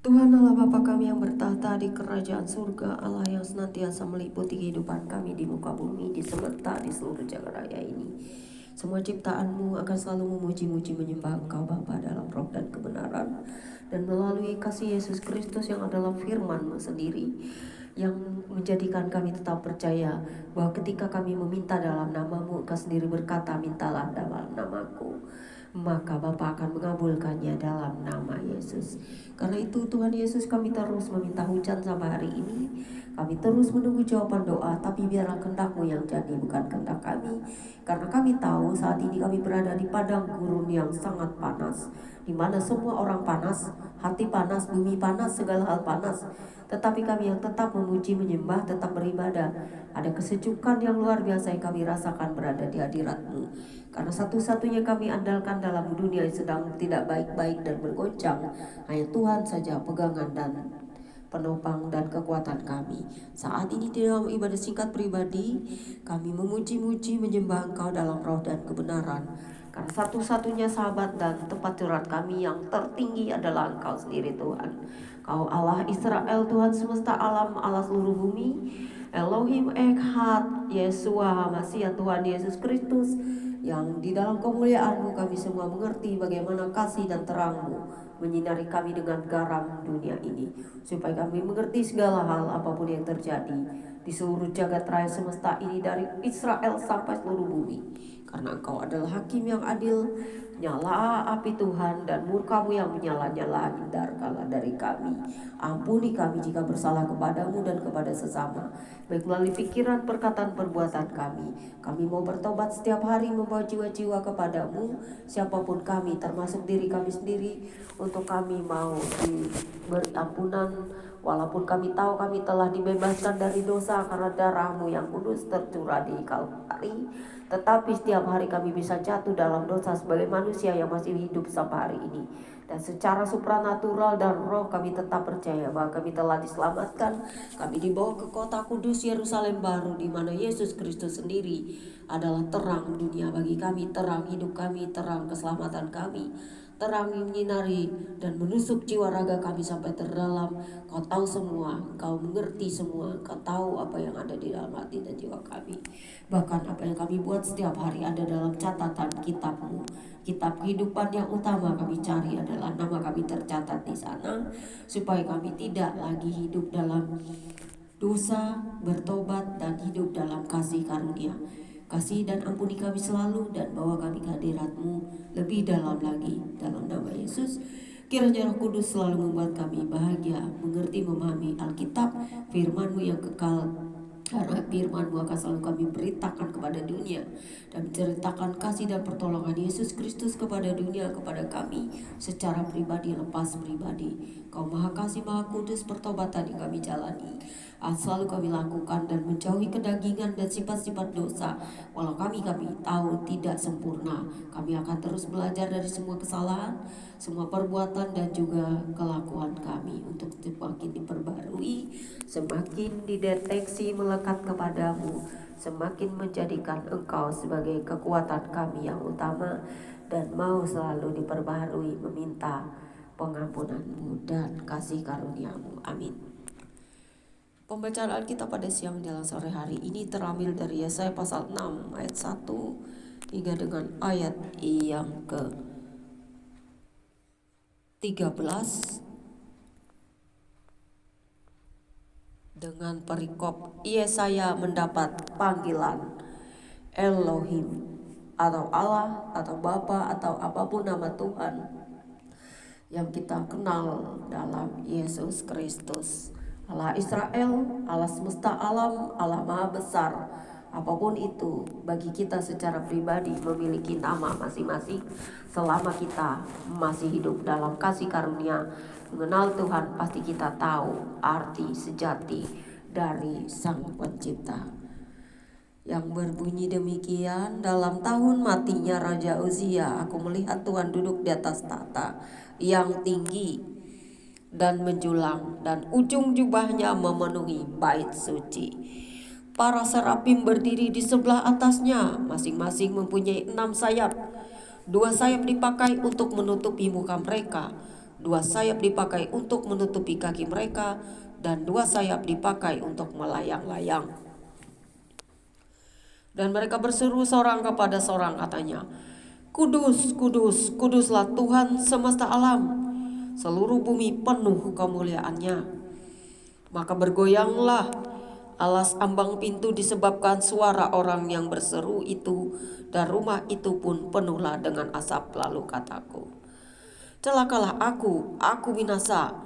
Tuhan Allah Bapa kami yang bertahta di kerajaan surga, Allah yang senantiasa meliputi kehidupan kami di muka bumi, di semesta, di seluruh jagat raya ini. Semua ciptaan-Mu akan selalu memuji-muji menyembah Engkau Bapa dalam roh dan kebenaran, dan melalui kasih Yesus Kristus yang adalah firman-Mu sendiri, yang menjadikan kami tetap percaya bahwa ketika kami meminta dalam nama-Mu, Engkau sendiri berkata, mintalah dalam namaku, maka Bapa akan mengabulkannya dalam nama Yesus. Karena itu Tuhan Yesus, kami terus meminta hujan sampai hari ini. Kami terus menunggu jawaban doa, tapi biarlah kehendak-Mu yang jadi, bukan kehendak kami. Karena kami tahu saat ini kami berada di padang gurun yang sangat panas, di mana semua orang panas, hati panas, bumi panas, segala hal panas. Tetapi kami yang tetap memuji, menyembah, tetap beribadah, ada kesejukan yang luar biasa yang kami rasakan berada di hadirat-Mu. Karena satu-satunya kami andalkan dalam dunia yang sedang tidak baik-baik dan bergoncang, hanya Tuhan saja pegangan dan penopang dan kekuatan kami. Saat ini di dalam ibadah singkat pribadi, kami memuji-muji menyembah Engkau dalam roh dan kebenaran. Karena satu-satunya sahabat dan tempat curhat kami yang tertinggi adalah Engkau sendiri Tuhan. Kau Allah Israel, Tuhan semesta alam, Allah seluruh bumi, Elohim Echad, Yesua Masih, Tuhan Yesus Kristus, yang di dalam kemuliaan-Mu kami semua mengerti bagaimana kasih dan terang-Mu menyinari kami dengan garam dunia ini, supaya kami mengerti segala hal apapun yang terjadi di seluruh jagat raya semesta ini, dari Israel sampai seluruh bumi. Karena Engkau adalah hakim yang adil, nyala api Tuhan, dan murka-Mu yang menyala-nyala, hindarkanlah dari kami. Ampuni kami jika bersalah kepadamu dan kepada sesama, baik melalui pikiran, perkataan, perbuatan kami. Kami mau bertobat setiap hari, membawa jiwa-jiwa kepadamu, siapapun kami, termasuk diri kami sendiri, untuk kami mau diberi ampunan. Walaupun kami tahu kami telah dibebaskan dari dosa karena darah-Mu yang kudus tercurah di Kalvari, tetapi setiap hari kami bisa jatuh dalam dosa sebagai manusia yang masih hidup sampai hari ini. Dan secara supranatural dan roh kami tetap percaya bahwa kami telah diselamatkan. Kami dibawa ke kota kudus Yerusalem baru, di mana Yesus Kristus sendiri adalah terang dunia bagi kami, terang hidup kami, terang keselamatan kami, terang yang menyinari dan menusuk jiwa raga kami sampai terdalam. Kau tahu semua, Kau mengerti semua, Kau tahu apa yang ada di dalam hati dan jiwa kami. Bahkan apa yang kami buat setiap hari ada dalam catatan kitab-Mu. Kitab kehidupan yang utama kami cari adalah nama kami tercatat di sana, supaya kami tidak lagi hidup dalam dosa, bertobat, dan hidup dalam kasih karunia. Kasih dan ampuni kami selalu, dan bawa kami ke hadirat-Mu lebih dalam lagi, dalam nama Yesus. Kiranya Roh Kudus selalu membuat kami bahagia, mengerti, memahami Alkitab, firman-Mu yang kekal. Karena firman-Mu akan selalu kami beritakan kepada dunia, dan menceritakan kasih dan pertolongan Yesus Kristus kepada dunia, kepada kami secara pribadi, lepas pribadi. Kau Maha Kasih, Maha Kudus, pertobatan yang kami jalani selalu kami lakukan, dan menjauhi kedagingan dan sifat-sifat dosa. Walau kami tahu tidak sempurna, kami akan terus belajar dari semua kesalahan, semua perbuatan, dan juga kelakuan kami, untuk semakin diperbarui, semakin dideteksi melekat kepadamu, semakin menjadikan Engkau sebagai kekuatan kami yang utama, dan mau selalu diperbarui meminta pengampunan-Mu dan kasih karunia-Mu. Amin. Pembacaan kita pada siang menjelang sore hari ini terambil dari Yesaya pasal 6 ayat 1 hingga dengan ayat yang ke-13, dengan perikop Yesaya mendapat panggilan Elohim, atau Allah, atau Bapa, atau apapun nama Tuhan yang kita kenal dalam Yesus Kristus. Allah Israel, Allah semesta alam, Allah maha besar. Apapun itu, bagi kita secara pribadi memiliki nama masing-masing. Selama kita masih hidup dalam kasih karunia, mengenal Tuhan, pasti kita tahu arti sejati dari Sang Pencipta. Yang berbunyi demikian, dalam tahun matinya Raja Uzia, aku melihat Tuhan duduk di atas tahta yang tinggi dan menjulang, dan ujung jubahnya memenuhi bait suci. Para serafim berdiri di sebelah atasnya, masing-masing mempunyai 6 sayap. 2 sayap dipakai untuk menutupi muka mereka, 2 sayap dipakai untuk menutupi kaki mereka, dan 2 sayap dipakai untuk melayang-layang. Dan mereka berseru seorang kepada seorang, katanya, Kudus, kudus, kuduslah Tuhan semesta alam. Seluruh bumi penuh kemuliaan-Nya. Maka bergoyanglah alas ambang pintu disebabkan suara orang yang berseru itu, dan rumah itu pun penuhlah dengan asap. Lalu kataku, celakalah aku binasa,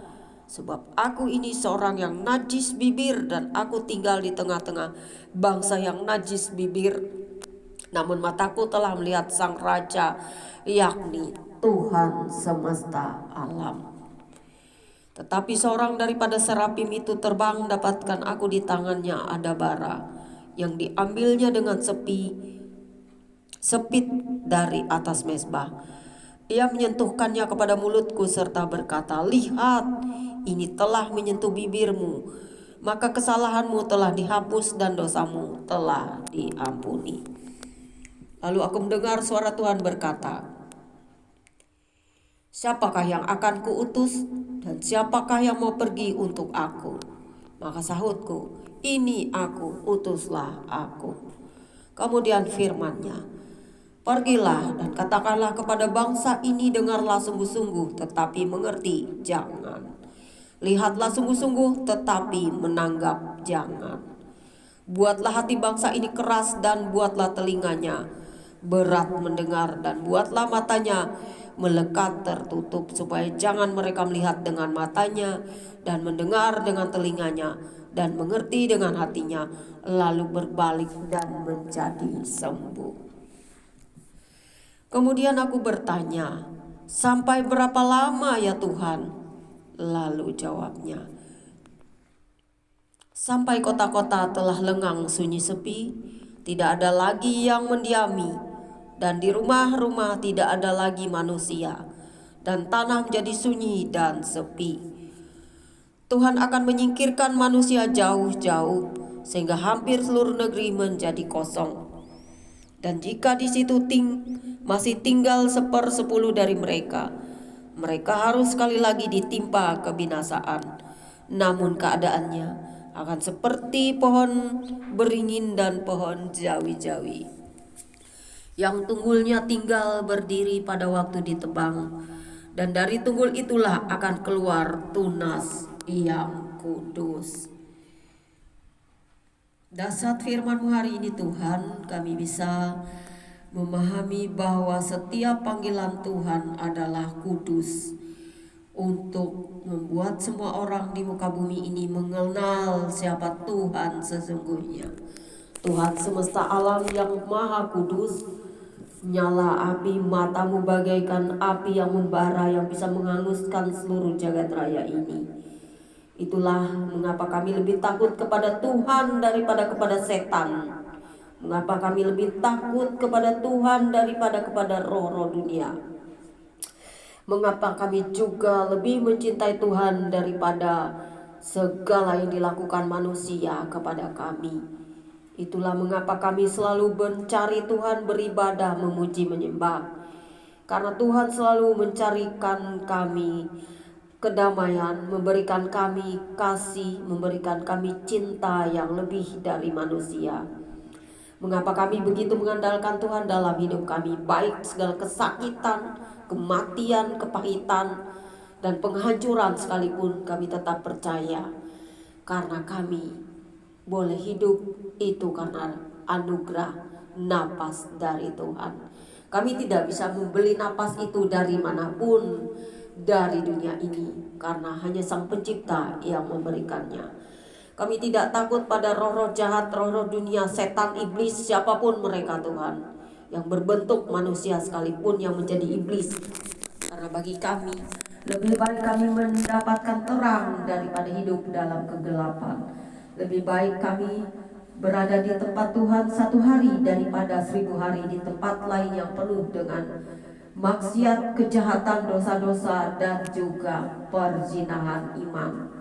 sebab aku ini seorang yang najis bibir, dan aku tinggal di tengah-tengah bangsa yang najis bibir. Namun mataku telah melihat Sang Raja, yakni Tuhan semesta alam. Tetapi seorang daripada serapim itu terbang, dapatkan aku di tangannya ada bara yang diambilnya dengan sepit dari atas mezbah. Ia menyentuhkannya kepada mulutku serta berkata, lihat, ini telah menyentuh bibirmu, maka kesalahanmu telah dihapus dan dosamu telah diampuni. Lalu aku mendengar suara Tuhan berkata, siapakah yang akan kuutus, dan siapakah yang mau pergi untuk aku? Maka sahutku, ini aku, utuslah aku. Kemudian firman-Nya, pergilah dan katakanlah kepada bangsa ini, dengarlah sungguh-sungguh tetapi mengerti jangan. Lihatlah sungguh-sungguh tetapi menanggap jangan. Buatlah hati bangsa ini keras, dan buatlah telinganya berat mendengar, dan buatlah matanya melekat tertutup, supaya jangan mereka melihat dengan matanya, dan mendengar dengan telinganya, dan mengerti dengan hatinya, lalu berbalik dan menjadi sembuh. Kemudian aku bertanya, sampai berapa lama ya Tuhan? Lalu jawabnya, sampai kota-kota telah lengang sunyi sepi, tidak ada lagi yang mendiami, dan di rumah-rumah tidak ada lagi manusia, dan tanah menjadi sunyi dan sepi. Tuhan akan menyingkirkan manusia jauh-jauh, sehingga hampir seluruh negeri menjadi kosong. Dan jika di situ masih tinggal 1/10 dari mereka, mereka harus sekali lagi ditimpa kebinasaan. Namun keadaannya akan seperti pohon beringin dan pohon jawi-jawi, yang tunggulnya tinggal berdiri pada waktu ditebang, dan dari tunggul itulah akan keluar tunas yang kudus. Dasar firman-Mu hari ini Tuhan, kami bisa memahami bahwa setiap panggilan Tuhan adalah kudus, untuk membuat semua orang di muka bumi ini mengenal siapa Tuhan sesungguhnya. Tuhan semesta alam yang maha kudus. Nyala api matamu bagaikan api yang membara, yang bisa menghanguskan seluruh jagat raya ini. Itulah mengapa kami lebih takut kepada Tuhan daripada kepada setan. Mengapa kami lebih takut kepada Tuhan daripada kepada roh-roh dunia. Mengapa kami juga lebih mencintai Tuhan daripada segala yang dilakukan manusia kepada kami. Itulah mengapa kami selalu mencari Tuhan, beribadah, memuji, menyembah. Karena Tuhan selalu mencarikan kami kedamaian, memberikan kami kasih, memberikan kami cinta yang lebih dari manusia. Mengapa kami begitu mengandalkan Tuhan dalam hidup kami, baik segala kesakitan, kematian, kepahitan, dan penghancuran sekalipun, kami tetap percaya. Karena kami boleh hidup itu karena anugerah napas dari Tuhan. Kami tidak bisa membeli napas itu dari manapun dari dunia ini, karena hanya Sang Pencipta yang memberikannya. Kami tidak takut pada roh-roh jahat, roh-roh dunia, setan, iblis, siapapun mereka Tuhan, yang berbentuk manusia sekalipun yang menjadi iblis. Karena bagi kami, lebih baik kami mendapatkan terang daripada hidup dalam kegelapan. Lebih baik kami berada di tempat Tuhan 1 hari daripada 1000 hari di tempat lain yang penuh dengan maksiat, kejahatan, dosa-dosa, dan juga perzinahan iman.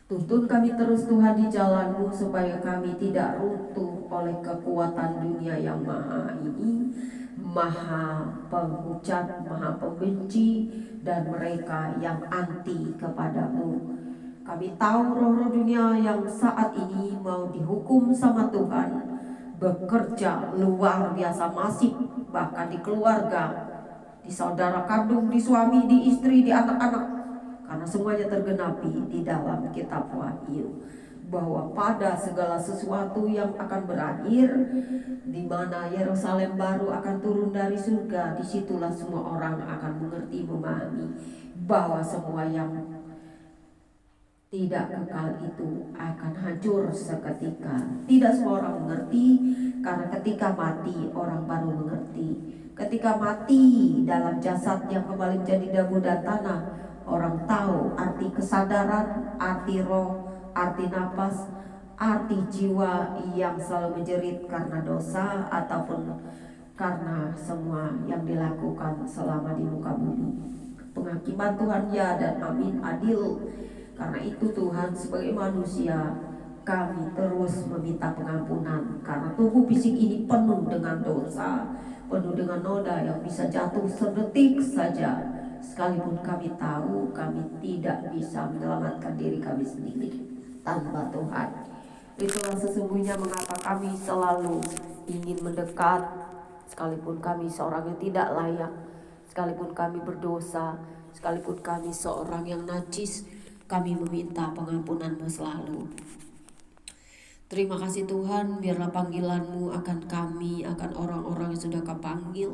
Tuntun kami terus Tuhan di jalan-Mu, supaya kami tidak runtuh oleh kekuatan dunia yang maha ini, maha penghujat, maha pembenci, dan mereka yang anti kepadamu. Kami tahu roh-roh dunia yang saat ini mau dihukum sama Tuhan bekerja luar biasa masif, bahkan di keluarga, di saudara kandung, di suami, di istri, di anak-anak, karena semuanya tergenapi di dalam kitab Wahyu bahwa pada segala sesuatu yang akan berakhir, di mana Yerusalem baru akan turun dari surga, disitulah semua orang akan mengerti, memahami bahwa semua yang tidak kekal itu akan hancur seketika. Tidak semua orang mengerti, karena ketika mati orang baru mengerti. Ketika mati dalam jasad yang kembali menjadi debu dan tanah, orang tahu arti kesadaran, arti roh, arti napas, arti jiwa yang selalu menjerit karena dosa ataupun karena semua yang dilakukan selama di muka bumi. Penghakiman Tuhan ya dan amin, adil. Karena itu Tuhan, sebagai manusia kami terus meminta pengampunan, karena tubuh fisik ini penuh dengan dosa, penuh dengan noda yang bisa jatuh sedetik saja. Sekalipun kami tahu kami tidak bisa menyelamatkan diri kami sendiri tanpa Tuhan. Itulah sesungguhnya mengapa kami selalu ingin mendekat, sekalipun kami seorang yang tidak layak, sekalipun kami berdosa, sekalipun kami seorang yang najis, kami meminta pengampunan-Mu selalu. Terima kasih Tuhan, biarlah panggilan-Mu akan kami, akan orang-orang yang sudah Kau panggil,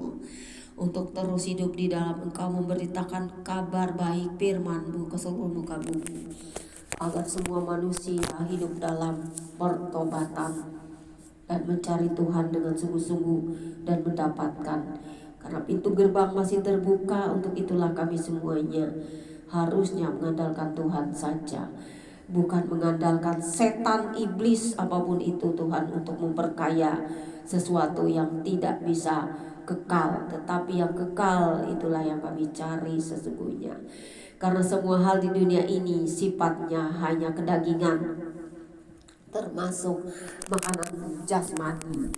untuk terus hidup di dalam Engkau, memberitakan kabar baik firman-Mu ke seluruh muka bumi, agar semua manusia hidup dalam pertobatan dan mencari Tuhan dengan sungguh-sungguh dan mendapatkan. Karena pintu gerbang masih terbuka, untuk itulah kami semuanya harusnya mengandalkan Tuhan saja, bukan mengandalkan setan, iblis, apapun itu Tuhan, untuk memperkaya sesuatu yang tidak bisa kekal. Tetapi yang kekal itulah yang kami cari sesungguhnya. Karena semua hal di dunia ini sifatnya hanya kedagingan, termasuk makanan jasmani.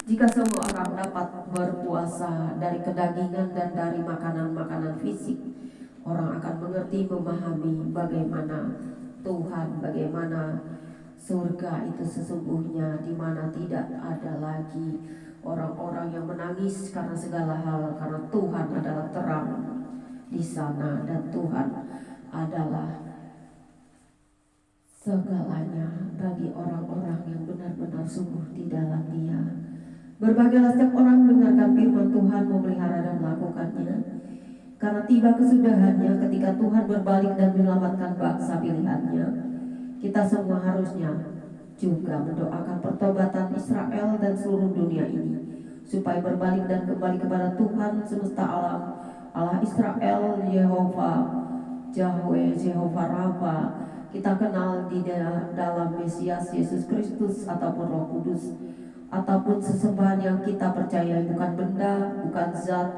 Jika semua orang dapat berpuasa dari kedagingan dan dari makanan-makanan fisik, orang akan mengerti, memahami bagaimana Tuhan, bagaimana surga itu sesungguhnya, di mana tidak ada lagi orang-orang yang menangis karena segala hal, karena Tuhan adalah terang di sana dan Tuhan adalah segalanya bagi orang-orang yang benar-benar sungguh di dalam Dia. Berbahagialah setiap orang mendengarkan firman Tuhan, memelihara dan melakukannya, karena tiba kesudahannya ketika Tuhan berbalik dan menyelamatkan bangsa pilihannya. Kita semua harusnya juga mendoakan pertobatan Israel dan seluruh dunia ini, supaya berbalik dan kembali kepada Tuhan semesta alam, Allah Israel, Yehova, Yahweh, Yehova Rafa. Kita kenal di dalam Mesias Yesus Kristus ataupun Roh Kudus, ataupun sesembahan yang kita percaya bukan benda, bukan zat,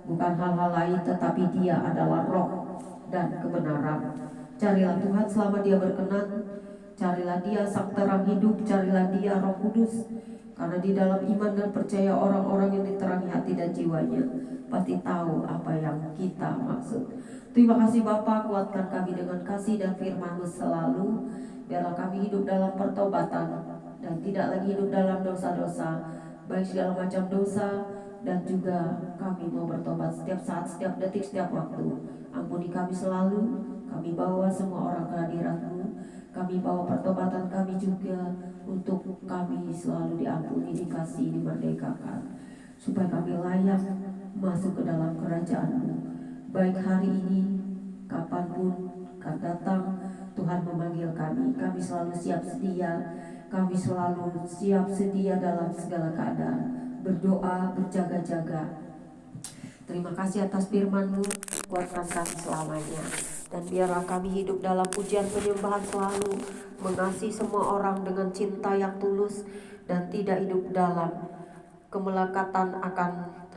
bukan hal-hal lain, tetapi Dia adalah roh dan kebenaran. Carilah Tuhan selama Dia berkenan, carilah Dia sang terang hidup, carilah Dia Roh Kudus, karena di dalam iman dan percaya orang-orang yang diterangi hati dan jiwanya pasti tahu apa yang kita maksud. Terima kasih Bapa, kuatkan kami dengan kasih dan firman-Mu selalu. Biarlah kami hidup dalam pertobatan dan tidak lagi hidup dalam dosa-dosa, baik segala macam dosa, dan juga kami mau bertobat setiap saat, setiap detik, setiap waktu. Ampuni kami selalu, kami bawa semua orang ke hadirat-Mu, kami bawa pertobatan kami juga, untuk kami selalu diampuni, dikasih, dimerdekakan, supaya kami layak masuk ke dalam kerajaan-Mu. Baik hari ini, kapanpun akan datang, Tuhan memanggil kami, kami selalu siap sedia, kami selalu siap sedia dalam segala keadaan, berdoa, berjaga-jaga. Terima kasih atas firman-Mu, kuatkan kami selamanya. Dan biarlah kami hidup dalam pujian penyembahan selalu, mengasihi semua orang dengan cinta yang tulus, dan tidak hidup dalam kemelekatan akan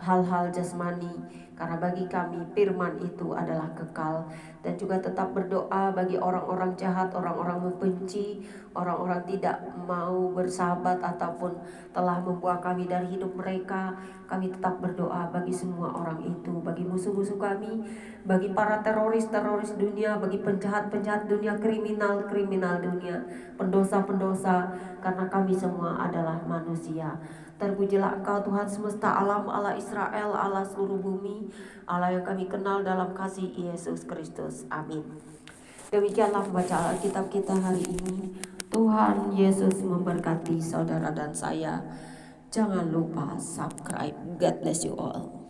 hal-hal jasmani, Karena bagi kami firman itu adalah kekal. Dan juga tetap berdoa bagi orang-orang jahat, orang-orang membenci, orang-orang tidak mau bersahabat ataupun telah membuang kami dari hidup mereka. Kami tetap berdoa bagi semua orang itu, bagi musuh-musuh kami, bagi para teroris-teroris dunia, bagi penjahat-penjahat dunia, kriminal-kriminal dunia, pendosa-pendosa, karena kami semua adalah manusia. Terpujilah Engkau Tuhan semesta alam, Allah Israel, Allah seluruh bumi, Allah yang kami kenal dalam kasih Yesus Kristus. Amin. Demikianlah membaca Alkitab kita hari ini. Tuhan Yesus memberkati saudara dan saya. Jangan lupa subscribe. God bless you all.